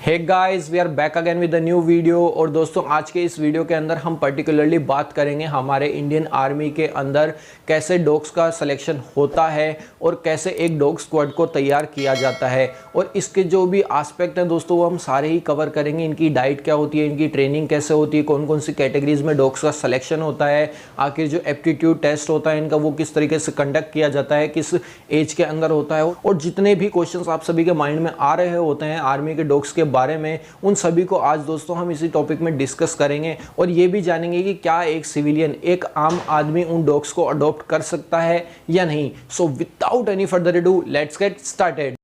Hey guys, we are back again with a new video. और दोस्तों, आज के इस वीडियो के अंदर हम पर्टिकुलरली बात करेंगे हमारे इंडियन आर्मी के अंदर कैसे डॉग्स का सिलेक्शन होता है और कैसे एक डॉग स्क्वाड को तैयार किया जाता है। और इसके जो भी एस्पेक्ट हैं दोस्तों, वो हम सारे ही कवर करेंगे। इनकी डाइट क्या होती है, इनकी ट्रेनिंग कैसे होती है, कौन कौन सी कैटेगरीज में डॉग्स का सिलेक्शन होता है, आखिर जो एप्टीट्यूड टेस्ट होता है इनका वो किस तरीके से कंडक्ट किया जाता है, किस एज के अंदर होता है, और जितने भी क्वेश्चंस आप सभी के माइंड में आ रहे होते हैं आर्मी के डॉग्स के बारे में, उन सभी को आज दोस्तों हम इसी टॉपिक में डिस्कस करेंगे। और ये भी जानेंगे कि क्या एक सिविलियन, एक आम आदमी उन डॉग्स को अडॉप्ट कर सकता है या नहीं। So without any further ado, let's get started.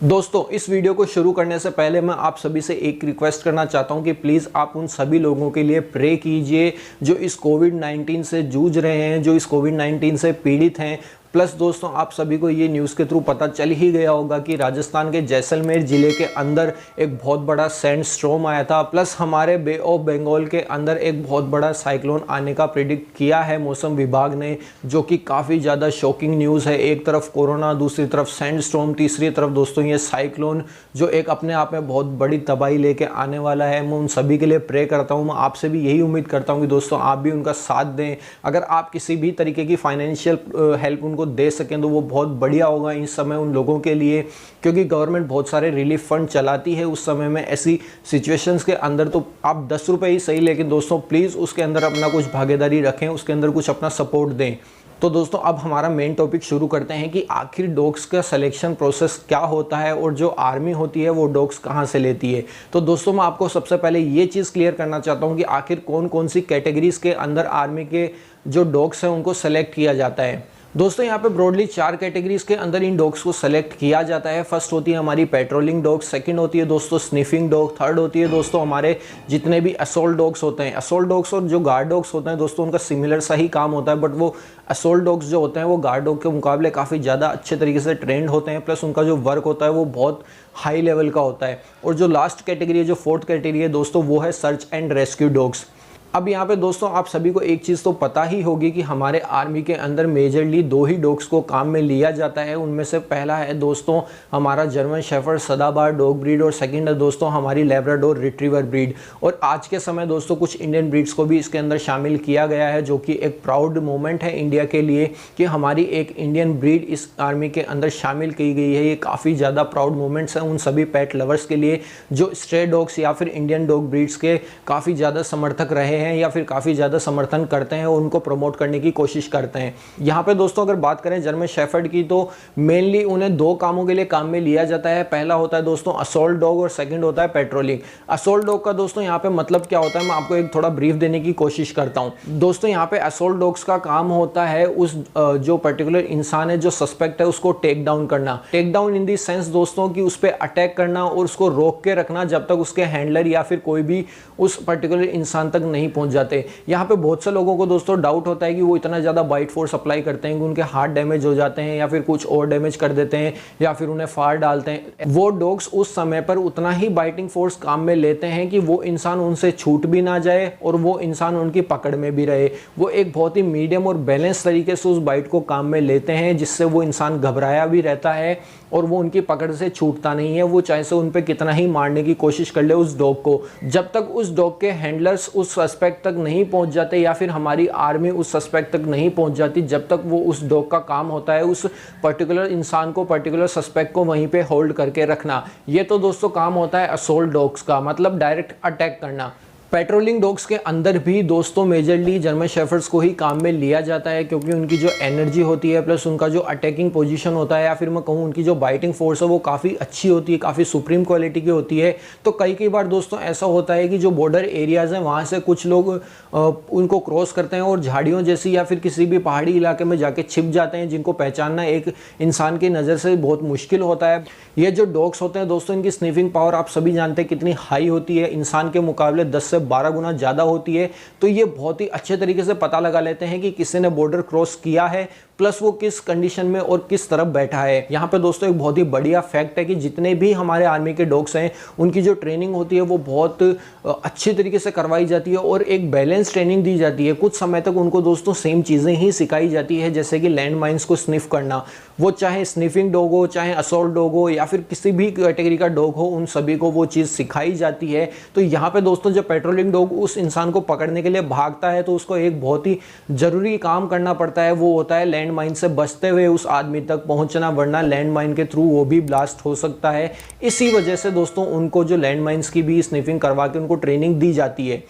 दोस्तों, इस वीडियो को शुरू करने से पहले मैं आप सभी से एक रिक्वेस्ट करना चाहता हूं कि प्लीज़ आप उन सभी लोगों के लिए प्रे कीजिए जो इस कोविड-19 से जूझ रहे हैं, जो इस कोविड-19 से पीड़ित हैं। प्लस दोस्तों, आप सभी को ये न्यूज़ के थ्रू पता चल ही गया होगा कि राजस्थान के जैसलमेर ज़िले के अंदर एक बहुत बड़ा सैंड स्टॉर्म आया था। प्लस हमारे बे ऑफ बंगाल के अंदर एक बहुत बड़ा साइक्लोन आने का प्रेडिक्ट किया है मौसम विभाग ने, जो कि काफ़ी ज़्यादा शॉकिंग न्यूज़ है। एक तरफ कोरोना, दूसरी तरफ सैंड स्टॉर्म, तीसरी तरफ दोस्तों ये साइक्लोन, जो एक अपने आप में बहुत बड़ी तबाही लेके आने वाला है। मैं उन सभी के लिए प्रे करता हूँ। मैं आपसे भी यही उम्मीद करता हूँ कि दोस्तों आप भी उनका साथ दें। अगर आप किसी भी तरीके की फाइनेंशियल हेल्प उनको दे सकें तो वो बहुत बढ़िया होगा इस समय उन लोगों के लिए, क्योंकि गवर्नमेंट बहुत सारे रिलीफ फंड चलाती है उस समय में। ऐसी सिचुएशंस के अंदर तो आप 10 रुपये ही सही, लेकिन दोस्तों प्लीज़ उसके अंदर अपना कुछ भागीदारी रखें, उसके अंदर कुछ अपना सपोर्ट दें। तो दोस्तों, अब हमारा मेन टॉपिक शुरू करते हैं कि आखिर डॉग्स का सिलेक्शन प्रोसेस क्या होता है और जो आर्मी होती है वो डॉग्स कहाँ से लेती है। तो दोस्तों, मैं आपको सबसे पहले ये चीज़ क्लियर करना चाहता हूँ कि आखिर कौन कौन सी कैटेगरीज के अंदर आर्मी के जो डॉग्स हैं उनको सेलेक्ट किया जाता है। दोस्तों, यहाँ पे ब्रॉडली 4 कैटेगरीज के अंदर इन डॉग्स को सेलेक्ट किया जाता है। फर्स्ट होती है हमारी पेट्रोलिंग डॉग्स, सेकंड होती है दोस्तों स्निफिंग डॉग, थर्ड होती है दोस्तों हमारे जितने भी असोल्ट डॉग्स होते हैं। असोल्ट डॉग्स और जो गार्ड डॉग्स होते हैं दोस्तों, उनका सिमिलर सा ही काम होता है, बट वो असोल्ट डॉग्स जो होते हैं वो गार्ड डॉग के मुकाबले काफ़ी ज़्यादा अच्छे तरीके से ट्रेंड होते हैं। प्लस उनका जो वर्क होता है वो बहुत हाई लेवल का होता है। और जो लास्ट कैटेगरी है, जो फोर्थ कैटेगरी है दोस्तों, वो है सर्च एंड रेस्क्यू डॉग्स। अब यहाँ पे दोस्तों आप सभी को एक चीज़ तो पता ही होगी कि हमारे आर्मी के अंदर मेजरली 2 ही डॉग्स को काम में लिया जाता है। उनमें से पहला है दोस्तों हमारा जर्मन शेफर्ड सदाबहार डॉग ब्रीड, और सेकंड है दोस्तों हमारी लैब्राडोर रिट्रीवर ब्रीड। और आज के समय दोस्तों कुछ इंडियन ब्रीड्स को भी इसके अंदर शामिल किया गया है, जो कि एक प्राउड मोमेंट है इंडिया के लिए कि हमारी एक इंडियन ब्रीड इस आर्मी के अंदर शामिल की गई है। ये काफ़ी ज़्यादा प्राउड मोमेंट्स हैं उन सभी पेट लवर्स के लिए जो स्ट्रे डॉग्स या फिर इंडियन डॉग ब्रीड्स के काफ़ी ज़्यादा समर्थक रहे हैं या फिर काफ़ी ज़्यादा समर्थन करते हैं और उनको प्रमोट करने की कोशिश करते हैं। यहाँ पे दोस्तों अगर बात करें जर्मन शेफर्ड की, तो मेनली उन्हें 2 कामों के लिए काम में लिया जाता है। पहला होता है दोस्तों असोल्ट डॉग और सेकंड होता है पेट्रोलिंग। असोल्ट डॉग का दोस्तों यहाँ पे मतलब क्या होता है, मैं आपको एक थोड़ा ब्रीफ देने की कोशिश करता हूँ। दोस्तों यहाँ पे असोल्ट डॉग्स का काम होता है उस जो पर्टिकुलर इंसान है, जो सस्पेक्ट है, उसको टेक डाउन करना। Take down in the sense दोस्तों कि उस पर अटैक करना और उसको रोक के रखना जब तक उसके हैंडलर या फिर कोई भी उस पर्टिकुलर इंसान तक नहीं पहुंच जाते। यहाँ पे बहुत से लोगों को दोस्तों डाउट होता है कि वो इतना ज़्यादा बाइट फोर्स अप्लाई करते हैं कि उनके हार्ट डैमेज हो जाते हैं या फिर कुछ और डैमेज कर देते हैं या फिर उन्हें फाड़ डालते हैं। वो डॉग्स उस समय पर उतना ही बाइटिंग फोर्स काम में लेते हैं कि वो इंसान उनसे छूट भी ना जाए और वो इंसान उनकी पकड़ में भी रहे। वो एक बहुत ही मीडियम और बैलेंस तरीके से उस बाइट को काम में लेते हैं, जिससे वो इंसान घबराया भी रहता है और वो उनकी पकड़ से छूटता नहीं है। वो चाहे से उन पर कितना ही मारने की कोशिश कर ले उस डॉग को, जब तक उस डॉग के हैंडलर्स उस सस्पेक्ट तक नहीं पहुंच जाते या फिर हमारी आर्मी उस सस्पेक्ट तक नहीं पहुंच जाती, जब तक वो उस डॉग का काम होता है उस पर्टिकुलर इंसान को, पर्टिकुलर सस्पेक्ट को वहीं पे होल्ड करके रखना। ये तो दोस्तों काम होता है असोल्ट डॉग्स का, मतलब डायरेक्ट अटैक करना। पेट्रोलिंग डॉग्स के अंदर भी दोस्तों मेजरली जर्मन शेफर्ड्स को ही काम में लिया जाता है, क्योंकि उनकी जो एनर्जी होती है प्लस उनका जो अटैकिंग पोजीशन होता है या फिर मैं कहूँ उनकी जो बाइटिंग फोर्स है वो काफ़ी अच्छी होती है, काफ़ी सुप्रीम क्वालिटी की होती है। तो कई बार दोस्तों ऐसा होता है कि जो बॉर्डर एरियाज़ हैं वहाँ से कुछ लोग उनको क्रॉस करते हैं और झाड़ियों जैसी या फिर किसी भी पहाड़ी इलाके में जाके छिप जाते हैं, जिनको पहचानना एक इंसान की नज़र से बहुत मुश्किल होता है। ये जो डॉग्स होते हैं दोस्तों, इनकी स्निफिंग पावर आप सभी जानते हैं कितनी हाई होती है, इंसान के मुकाबले 10 से 12 गुना ज़्यादा होती है। तो ये बहुत ही अच्छे तरीके से पता लगा लेते हैं कि किसी ने बॉर्डर क्रॉस किया है, प्लस वो किस कंडीशन में और किस तरफ बैठा है। यहाँ पे दोस्तों एक बहुत ही बढ़िया फैक्ट है कि जितने भी हमारे आर्मी के डॉग्स हैं उनकी जो ट्रेनिंग होती है वो बहुत अच्छी तरीके से करवाई जाती है और एक बैलेंस ट्रेनिंग दी जाती है। कुछ समय तक उनको दोस्तों सेम चीज़ें ही सिखाई जाती है, जैसे कि लैंड माइंस को स्निफ करना, वो चाहे स्निफिंग डॉग हो, चाहे असॉल्ट डॉग हो, या फिर किसी भी कैटेगरी का डॉग हो, उन सभी को वो चीज़ सिखाई जाती है। तो यहाँ पे दोस्तों जब पेट्रोलिंग डॉग उस इंसान को पकड़ने के लिए भागता है तो उसको एक बहुत ही ज़रूरी काम करना पड़ता है, वो होता है लैंड माइन से बचते हुए उस आदमी तक पहुंचना, वरना लैंड माइन के थ्रू वो भी ब्लास्ट हो सकता है। इसी वजह से दोस्तों उनको जो लैंड माइंस की भी स्निफिंग करवा के उनको ट्रेनिंग दी जाती है।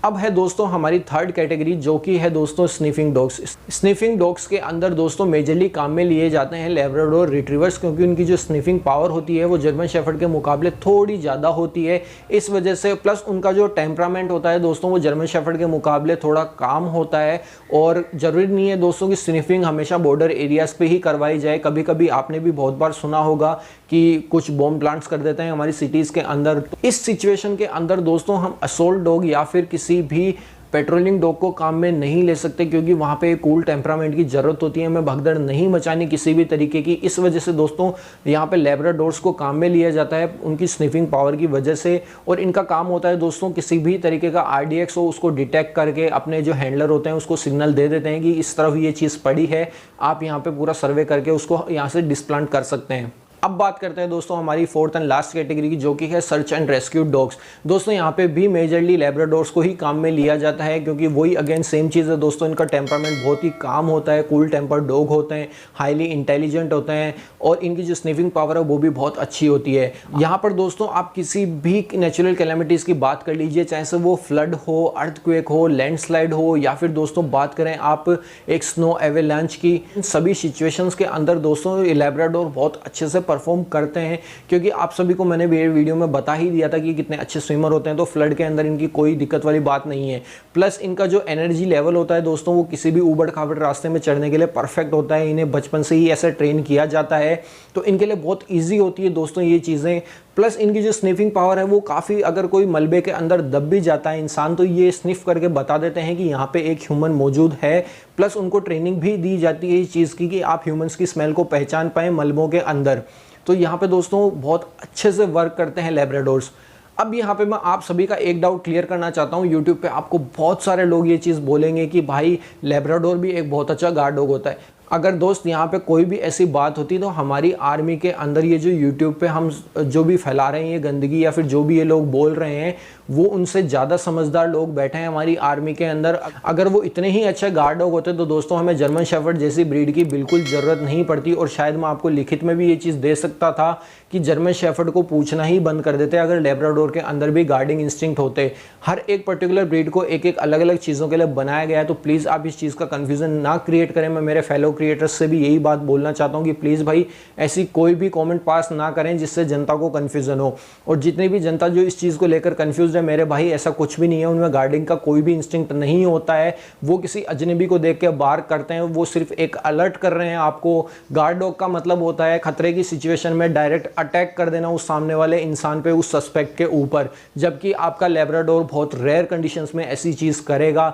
अब है दोस्तों हमारी थर्ड कैटेगरी, जो कि है दोस्तों स्निफिंग डॉग्स। स्निफिंग डॉग्स के अंदर दोस्तों मेजरली काम में लिए जाते हैं लैब्राडोर रिट्रीवर्स, क्योंकि उनकी जो स्निफिंग पावर होती है वो जर्मन शेफर्ड के मुकाबले थोड़ी ज़्यादा होती है। इस वजह से प्लस उनका जो टेम्परामेंट होता है दोस्तों वो जर्मन शेफर्ड के मुकाबले थोड़ा काम होता है। और ज़रूरी नहीं है दोस्तों कि स्निफिंग हमेशा बॉर्डर एरियाज़ पे ही करवाई जाए। कभी कभी आपने भी बहुत बार सुना होगा कि कुछ बॉम्ब प्लांट्स कर देते हैं हमारी सिटीज़ के अंदर। इस सिचुएशन के अंदर दोस्तों हम असोल्ट डॉग या फिर किसी भी पेट्रोलिंग डॉग को काम में नहीं ले सकते, क्योंकि वहाँ पे कूल टेम्परामेंट की ज़रूरत होती है, हमें भगदड़ नहीं मचानी किसी भी तरीके की। इस वजह से दोस्तों यहाँ पे लैब्राडोर्स को काम में लिया जाता है उनकी स्निफिंग पावर की वजह से। और इनका काम होता है दोस्तों किसी भी तरीके का RDX हो उसको डिटेक्ट करके अपने जो हैंडलर होते हैं उसको सिग्नल दे देते हैं कि इस तरफ ये चीज़ पड़ी है, आप यहाँ पर पूरा सर्वे करके उसको यहाँ से डिस्प्लांट कर सकते हैं। अब बात करते हैं दोस्तों हमारी फोर्थ एंड लास्ट कैटेगरी की, जो कि है सर्च एंड रेस्क्यू डॉग्स। दोस्तों यहाँ पे भी मेजरली लैब्राडोर्स को ही काम में लिया जाता है, क्योंकि वही अगेन सेम चीज़ है दोस्तों, इनका टेम्परामेंट बहुत ही काम होता है, कूल टेम्पर डॉग होते हैं, हाईली इंटेलिजेंट होते हैं और इनकी जो स्निफिंग पावर है वो भी बहुत अच्छी होती है। यहाँ पर दोस्तों आप किसी भी नेचुरल कैलेमिटीज़ की बात कर लीजिए, चाहे से वो फ्लड हो, अर्थक्वेक हो, लैंडस्लाइड हो, या फिर दोस्तों बात करें आप एक स्नो एवेलांच की, इन सभी सिचुएशंस के अंदर दोस्तों लैब्राडोर बहुत अच्छे से परफॉर्म करते हैं। क्योंकि आप सभी को मैंने वीडियो में बता ही दिया था कि कितने अच्छे स्विमर होते हैं, तो फ्लड के अंदर इनकी कोई दिक्कत वाली बात नहीं है। प्लस इनका जो एनर्जी लेवल होता है दोस्तों वो किसी भी ऊबड़ खाबड़ रास्ते में चढ़ने के लिए परफेक्ट होता है। इन्हें बचपन से ही ऐसे ट्रेन किया जाता है, तो इनके लिए बहुत ईजी होती है दोस्तों ये चीज़ें। प्लस इनकी जो स्निफिंग पावर है वो काफ़ी, अगर कोई मलबे के अंदर दब भी जाता है इंसान तो ये स्निफ करके बता देते हैं कि यहाँ पे एक ह्यूमन मौजूद है। प्लस उनको ट्रेनिंग भी दी जाती है इस चीज़ की कि आप ह्यूमंस की स्मेल को पहचान पाएँ मलबों के अंदर। तो यहाँ पे दोस्तों बहुत अच्छे से वर्क करते हैं लैब्राडोर्स। अब यहाँ पे मैं आप सभी का एक डाउट क्लियर करना चाहता हूँ। यूट्यूब पे आपको बहुत सारे लोग ये चीज़ बोलेंगे कि भाई लैब्राडोर भी एक बहुत अच्छा गार्ड डॉग होता है। अगर दोस्त यहाँ पे कोई भी ऐसी बात होती तो हमारी आर्मी के अंदर ये जो यूट्यूब पे हम जो भी फैला रहे हैं ये गंदगी या फिर जो भी ये लोग बोल रहे हैं वो उनसे ज़्यादा समझदार लोग बैठे हैं हमारी आर्मी के अंदर। अगर वो इतने ही अच्छे गार्ड डॉग होते तो दोस्तों हमें जर्मन शेफर्ड जैसी ब्रीड की बिल्कुल ज़रूरत नहीं पड़ती। और शायद मैं आपको लिखित में भी ये चीज़ दे सकता था कि जर्मन शेफर्ड को पूछना ही बंद कर देते अगर लैब्राडोर के अंदर भी गार्डिंग इंस्टिंक्ट होते। हर एक पर्टिकुलर ब्रीड को एक एक अलग अलग चीज़ों के लिए बनाया गया है, तो प्लीज़ आप इस चीज़ का कन्फ्यूज़न ना क्रिएट करें। मैं मेरे फेलो क्रिएटर्स से भी यही बात बोलना चाहता हूँ कि प्लीज़ भाई ऐसी कोई भी कमेंट पास ना करें जिससे जनता को कन्फ्यूज़न हो। और जितनी भी जनता जो इस चीज़ को लेकर कन्फ्यूज़ है, मेरे भाई ऐसा कुछ भी नहीं है, उनमें गार्डिंग का कोई भी इंस्टिंक्ट नहीं होता है। वो किसी अजनबी को देख के बार्क करते हैं, वो सिर्फ एक अलर्ट कर रहे हैं आपको। गार्ड डॉग का मतलब होता है खतरे की सिचुएशन में डायरेक्ट अटैक कर देना उस सामने वाले इंसान पे, उस सस्पेक्ट के ऊपर, जबकि आपका लैब्राडोर बहुत रेयर कंडीशंस में ऐसी चीज़ करेगा।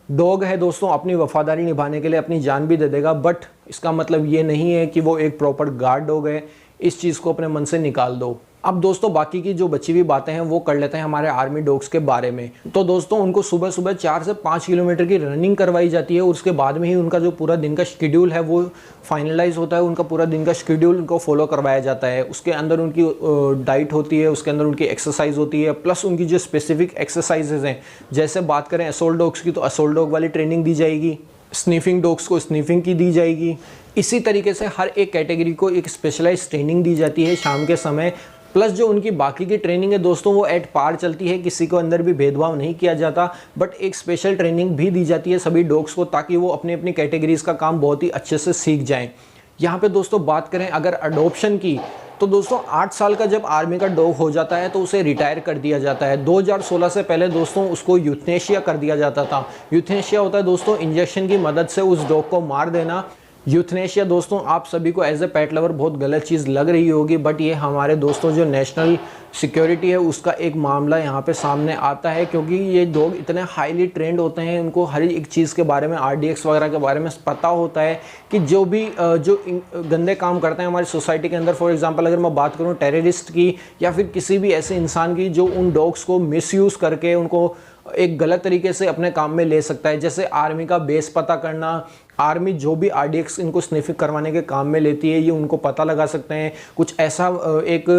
डॉग है दोस्तों, अपनी वफादारी निभाने के लिए अपनी जान भी दे देगा, बट इसका मतलब ये नहीं है कि वो एक प्रॉपर गार्ड डॉग है। इस चीज़ को अपने मन से निकाल दो। अब दोस्तों बाकी की जो बची हुई बातें हैं वो कर लेते हैं हमारे आर्मी डॉग्स के बारे में। तो दोस्तों उनको सुबह सुबह 4 से 5 किलोमीटर की रनिंग करवाई जाती है और उसके बाद में ही उनका जो पूरा दिन का शेड्यूल है वो फाइनलाइज होता है। उनका पूरा दिन का शेड्यूल उनको फॉलो करवाया जाता है। उसके अंदर उनकी डाइट होती है, उसके अंदर उनकी एक्सरसाइज होती है, प्लस उनकी जो स्पेसिफिक एक्सरसाइजेज हैं, जैसे बात करें असोल्ट डॉग्स की तो असोल्ट डॉग वाली ट्रेनिंग दी जाएगी, स्निफिंग डॉग्स को स्निफिंग की दी जाएगी। इसी तरीके से हर एक कैटेगरी को एक स्पेशलाइज ट्रेनिंग दी जाती है शाम के समय। प्लस जो उनकी बाकी की ट्रेनिंग है दोस्तों वो एट पार चलती है, किसी को अंदर भी भेदभाव नहीं किया जाता, बट एक स्पेशल ट्रेनिंग भी दी जाती है सभी डॉग्स को ताकि वो अपनी अपनी कैटेगरीज का काम बहुत ही अच्छे से सीख जाएं। यहाँ पे दोस्तों बात करें अगर अडॉप्शन की तो दोस्तों 8 साल का जब आर्मी का डॉग हो जाता है तो उसे रिटायर कर दिया जाता है। 2016 से पहले दोस्तों उसको यूथनेशिया कर दिया जाता था। यूथनेशिया होता है दोस्तों इंजेक्शन की मदद से उस डॉग को मार देना। यूथनेशिया दोस्तों आप सभी को एज ए पेट लवर बहुत गलत चीज़ लग रही होगी, बट ये हमारे दोस्तों जो नेशनल सिक्योरिटी है उसका एक मामला यहाँ पे सामने आता है, क्योंकि ये डॉग इतने हाईली ट्रेंड होते हैं, उनको हर एक चीज़ के बारे में, RDX वगैरह के बारे में पता होता है कि जो भी जो गंदे काम करते हैं हमारी सोसाइटी के अंदर, फॉर एग्जांपल अगर मैं बात करूँ टेररिस्ट की या फिर किसी भी ऐसे इंसान की जो उन डॉग्स को मिसयूज़ करके उनको एक गलत तरीके से अपने काम में ले सकता है। जैसे आर्मी का बेस पता करना, आर्मी जो भी RDX इनको स्निफिंग करवाने के काम में लेती है, ये उनको पता लगा सकते हैं। कुछ ऐसा एक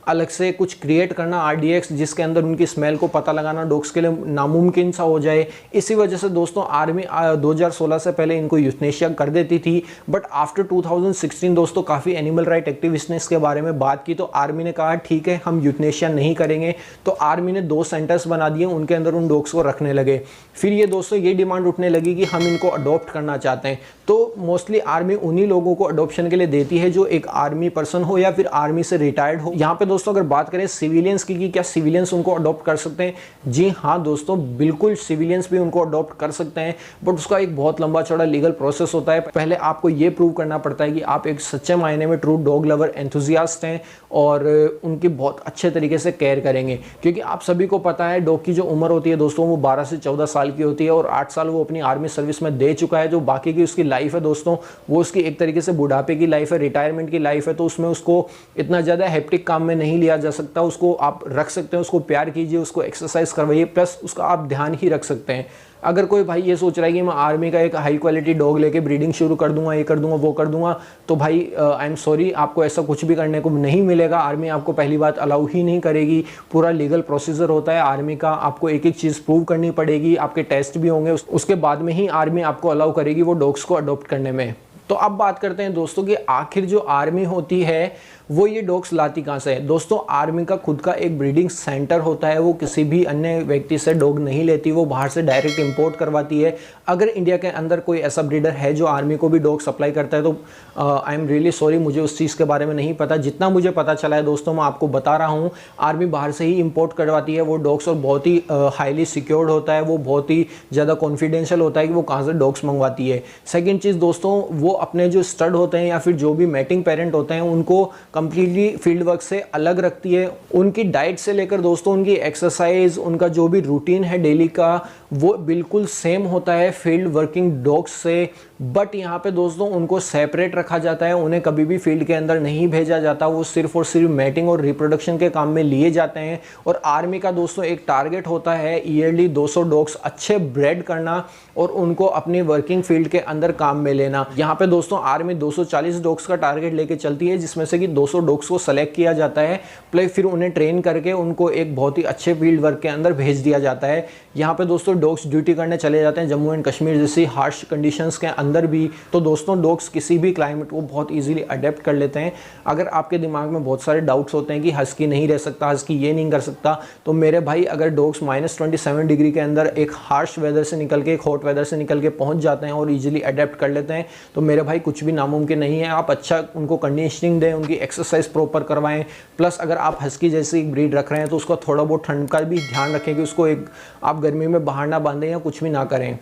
अलग से कुछ क्रिएट करना RDX जिसके अंदर उनकी स्मेल को पता लगाना डॉग्स के लिए नामुमकिन सा हो जाए। इसी वजह से दोस्तों आर्मी 2016 से पहले इनको यूथनेशिया कर देती थी, बट आफ्टर 2016 दोस्तों काफ़ी एनिमल राइट एक्टिविस्ट ने इसके बारे में बात की, तो आर्मी ने कहा ठीक है हम यूथनेशिया नहीं करेंगे। तो आर्मी ने 2 सेंटर्स बना दिए, उनके अंदर उन डॉग्स को रखने लगे। फिर ये दोस्तों ये डिमांड उठने लगी कि हम इनको अडॉप्ट करना चाहते हैं। तो मोस्टली आर्मी उन्हीं लोगों को अडॉप्शन के लिए देती है जो एक आर्मी पर्सन हो या फिर आर्मी से रिटायर्ड हो। यहाँ पे दोस्तों अगर बात करें सिविलियंस की कि क्या सिविलियंस उनको अडॉप्ट कर सकते हैं, जी हाँ दोस्तों बिल्कुल सिविलियंस भी उनको अडॉप्ट कर सकते हैं, बट उसका एक बहुत लंबा चौड़ा लीगल प्रोसेस होता है। पहले आपको ये प्रूव करना पड़ता है कि आप एक सच्चे मायने में ट्रू डॉग लवर एंथुजियास्ट हैं और उनकी बहुत अच्छे तरीके से केयर करेंगे। क्योंकि आप सभी को पता है डॉग की जो उम्र होती है दोस्तों वो 12 से 14 साल की होती है और 8 साल वो अपनी आर्मी सर्विस में दे चुका है। जो बाकी की उसकी लाइफ है दोस्तों वो उसकी एक तरीके से बुढ़ापे की लाइफ है, रिटायरमेंट की लाइफ है, तो उसमें उसको इतना ज़्यादा हेप्टिक काम में नहीं लिया जा सकता। उसको आप रख सकते हैं, उसको प्यार कीजिए, उसको एक्सरसाइज करवाइए, प्लस उसका आप ध्यान ही रख सकते हैं। अगर कोई भाई ये सोच रहा है कि मैं आर्मी का एक हाई क्वालिटी डॉग लेके ब्रीडिंग शुरू कर दूंगा, ये कर दूंगा, वो कर दूंगा, तो भाई आई एम सॉरी, आपको ऐसा कुछ भी करने को नहीं मिलेगा। आर्मी आपको पहली बात अलाउ ही नहीं करेगी। पूरा लीगल प्रोसीजर होता है आर्मी का, आपको एक एक चीज़ प्रूव करनी पड़ेगी, आपके टेस्ट भी होंगे, उसके बाद में ही आर्मी आपको अलाउ करेगी वो डॉग्स को अडॉप्ट करने में। तो अब बात करते हैं दोस्तों कि आखिर जो आर्मी होती है वो ये डॉग्स लाती कहाँ से है। दोस्तों आर्मी का खुद का एक ब्रीडिंग सेंटर होता है, वो किसी भी अन्य व्यक्ति से डॉग नहीं लेती, वो बाहर से डायरेक्ट इंपोर्ट करवाती है। अगर इंडिया के अंदर कोई ऐसा ब्रीडर है जो आर्मी को भी डॉग सप्लाई करता है तो आई एम रियली सॉरी, मुझे उस चीज़ के बारे में नहीं पता। जितना मुझे पता चला है दोस्तों मैं आपको बता रहा हूँ, आर्मी बाहर से ही इंपोर्ट करवाती है वो डॉग्स और बहुत ही हाईली सिक्योर्ड होता है, वो बहुत ही ज़्यादा कॉन्फिडेंशियल होता है कि वो कहाँ से डॉग्स मंगवाती है। सेकेंड चीज़ दोस्तों, वो अपने जो स्टड होते हैं या फिर जो भी मैटिंग पेरेंट होते हैं उनको कंप्लीटली फील्ड वर्क से अलग रखती है। उनकी डाइट से लेकर दोस्तों उनकी एक्सरसाइज, उनका जो भी रूटीन है डेली का वो बिल्कुल सेम होता है फील्ड वर्किंग डॉग्स से। बट यहाँ पे दोस्तों उनको सेपरेट रखा जाता है, उन्हें कभी भी फील्ड के अंदर नहीं भेजा जाता, वो सिर्फ और सिर्फ मैटिंग और रिप्रोडक्शन के काम में लिए जाते हैं। और आर्मी का दोस्तों एक टारगेट होता है ईयरली 200 डॉग्स अच्छे ब्रेड करना और उनको अपनी वर्किंग फील्ड के अंदर काम में लेना। यहाँ पे दोस्तों आर्मी 240 डॉग्स का टारगेट लेके चलती है, जिसमें से कि 200 डॉग्स को सेलेक्ट किया जाता है, प्लस फिर उन्हें ट्रेन करके उनको एक बहुत ही अच्छे फील्ड वर्क के अंदर भेज दिया जाता है। यहाँ पे दोस्तों डॉग्स ड्यूटी करने चले जाते हैं जम्मू एंड कश्मीर जैसी हार्श कंडीशंस के अंदर भी। तो दोस्तों डॉग्स किसी भी क्लाइमेट को बहुत इजीली अडेप्ट कर लेते हैं। अगर आपके दिमाग में बहुत सारे डाउट्स होते हैं कि हस्की नहीं रह सकता, हस्की ये नहीं कर सकता, तो मेरे भाई अगर डॉग्स -27 डिग्री के अंदर एक हार्श वेदर से निकल के, एक हॉट वेदर से निकल के पहुंच जाते हैं और इजीली अडेप्ट कर लेते हैं, तो मेरे भाई कुछ भी नामुमकिन नहीं है। आप अच्छा उनको कंडीशनिंग दें, उनकी एक्सरसाइज प्रॉपर करवाएं, प्लस अगर आप हस्की जैसी ब्रीड रख रहे हैं तो उसका थोड़ा बहुत ठंड का भी ध्यान रखें कि उसको एक आप गर्मी में बाहर ना बांधें या कुछ भी ना करें।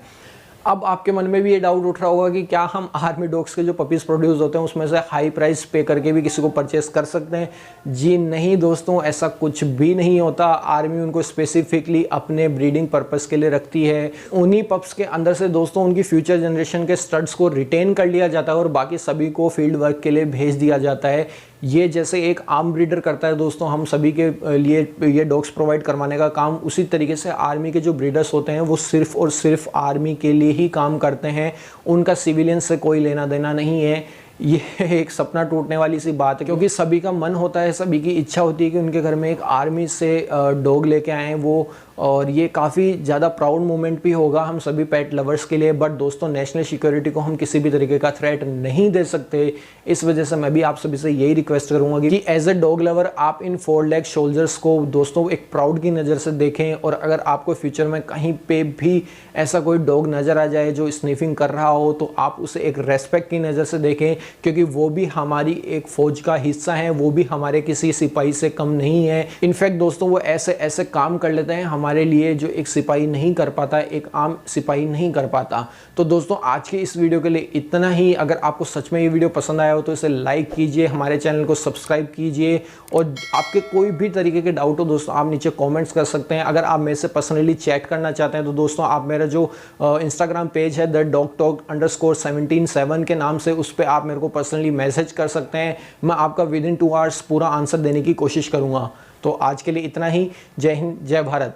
अब आपके मन में भी ये डाउट उठ रहा होगा कि क्या हम आर्मी डॉग्स के जो पपीज़ प्रोड्यूस होते हैं उसमें से हाई प्राइस पे करके भी किसी को परचेस कर सकते हैं? जी नहीं दोस्तों, ऐसा कुछ भी नहीं होता। आर्मी उनको स्पेसिफिकली अपने ब्रीडिंग पर्पस के लिए रखती है। उन्हीं पप्स के अंदर से दोस्तों उनकी फ्यूचर जनरेशन के स्टड्स को रिटेन कर लिया जाता है और बाकी सभी को फील्ड वर्क के लिए भेज दिया जाता है। ये जैसे एक आर्म ब्रीडर करता है दोस्तों हम सभी के लिए ये डॉग्स प्रोवाइड करवाने का काम, उसी तरीके से आर्मी के जो ब्रीडर्स होते हैं वो सिर्फ और सिर्फ आर्मी के लिए ही काम करते हैं। उनका सिविलियन से कोई लेना देना नहीं है। ये एक सपना टूटने वाली सी बात है, क्योंकि सभी का मन होता है, सभी की इच्छा होती है कि उनके घर में एक आर्मी से डॉग लेके आएँ वो, और ये काफ़ी ज़्यादा प्राउड मोमेंट भी होगा हम सभी पेट लवर्स के लिए। बट दोस्तों नेशनल सिक्योरिटी को हम किसी भी तरीके का थ्रेट नहीं दे सकते। इस वजह से मैं भी आप सभी से यही रिक्वेस्ट करूंगा कि एज ए डॉग लवर आप इन 4 लेग सोल्जर्स को दोस्तों एक प्राउड की नज़र से देखें। और अगर आपको फ्यूचर में कहीं पे भी ऐसा कोई डॉग नज़र आ जाए जो स्निफिंग कर रहा हो तो आप उसे एक रेस्पेक्ट की नज़र से देखें, क्योंकि वो भी हमारी एक फ़ौज का हिस्सा है, वो भी हमारे किसी सिपाही से कम नहीं है। इनफैक्ट दोस्तों वो ऐसे ऐसे काम कर लेते हैं हमारे लिए जो एक सिपाही नहीं कर पाता, एक आम सिपाही नहीं कर पाता। तो दोस्तों आज के इस वीडियो के लिए इतना ही। अगर आपको सच में ये वीडियो पसंद आया हो तो इसे लाइक कीजिए, हमारे चैनल को सब्सक्राइब कीजिए, और आपके कोई भी तरीके के डाउट हो दोस्तों आप नीचे कमेंट्स कर सकते हैं। अगर आप मेरे से पर्सनली चैट करना चाहते हैं तो दोस्तों आप मेरा जो इंस्टाग्राम पेज है TheDocTalk_177 के नाम से, उस पर आप मेरे को पर्सनली मैसेज कर सकते हैं। मैं आपका विदिन 2 आवर्स पूरा आंसर देने की कोशिश करूँगा। तो आज के लिए इतना ही। जय हिंद, जय भारत।